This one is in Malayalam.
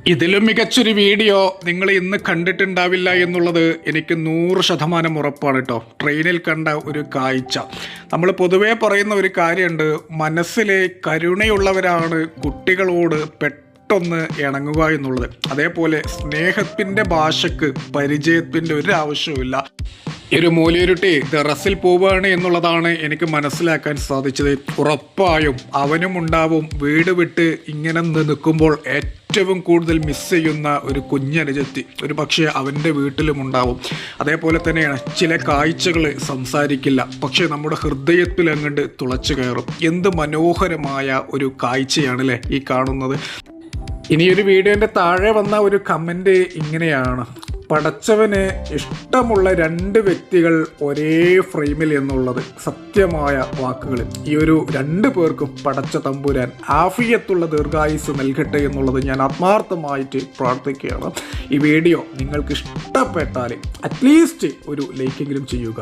ഇതിലും മികച്ചൊരു വീഡിയോ നിങ്ങൾ ഇന്ന് കണ്ടിട്ടുണ്ടാവില്ല എന്നുള്ളത് എനിക്ക് 100% ഉറപ്പാണ് കേട്ടോ. ട്രെയിനിൽ കണ്ട ഒരു കാഴ്ച. നമ്മൾ പൊതുവേ പറയുന്ന ഒരു കാര്യമുണ്ട്, മനസ്സിലെ കരുണയുള്ളവരാണ് കുട്ടികളോട് പെട്ടെന്ന് ഇണങ്ങുക എന്നുള്ളത്. അതേപോലെ സ്നേഹത്തിൻ്റെ ഭാഷയ്ക്ക് പരിചയത്തിൻ്റെ ഒരു ആവശ്യവുമില്ല. ഈ ഒരു മൂലിയൊരുട്ടി ടെറസിൽ പോവുകയാണ് എന്നുള്ളതാണ് എനിക്ക് മനസ്സിലാക്കാൻ സാധിച്ചത്. ഉറപ്പായും അവനും ഉണ്ടാവും വീട് വിട്ട് ഇങ്ങനെ നിൽക്കുമ്പോൾ ഏറ്റവും കൂടുതൽ മിസ് ചെയ്യുന്ന ഒരു കുഞ്ഞനുജത്തി ഒരു പക്ഷേ അവൻ്റെ വീട്ടിലും ഉണ്ടാവും. അതേപോലെ തന്നെയാണ് ചില കാഴ്ചകൾ സംസാരിക്കില്ല, പക്ഷേ നമ്മുടെ ഹൃദയത്തിൽ അങ്ങോട്ട് തുളച്ചു കയറും. എന്ത് മനോഹരമായ ഒരു കാഴ്ചയാണല്ലേ ഈ കാണുന്നത്. ഇനിയൊരു വീഡിയോൻ്റെ താഴെ വന്ന ഒരു കമൻറ്റ് ഇങ്ങനെയാണ്: പടച്ചവന് ഇഷ്ടമുള്ള 2 വ്യക്തികൾ ഒരേ ഫ്രെയിമിൽ എന്നുള്ളത് സത്യമായ വാക്കുകൾ. ഈ ഒരു 2 പേർക്കും പടച്ച തമ്പുരാൻ ആഫിയത്തുള്ള ദീർഘായുസ് നൽകട്ടെ എന്നുള്ളത് ഞാൻ ആത്മാർത്ഥമായിട്ട് പ്രാർത്ഥിക്കുകയാണ്. ഈ വീഡിയോ നിങ്ങൾക്ക് ഇഷ്ടപ്പെട്ടാൽ അറ്റ്ലീസ്റ്റ് ഒരു ലൈക്കെങ്കിലും ചെയ്യുക.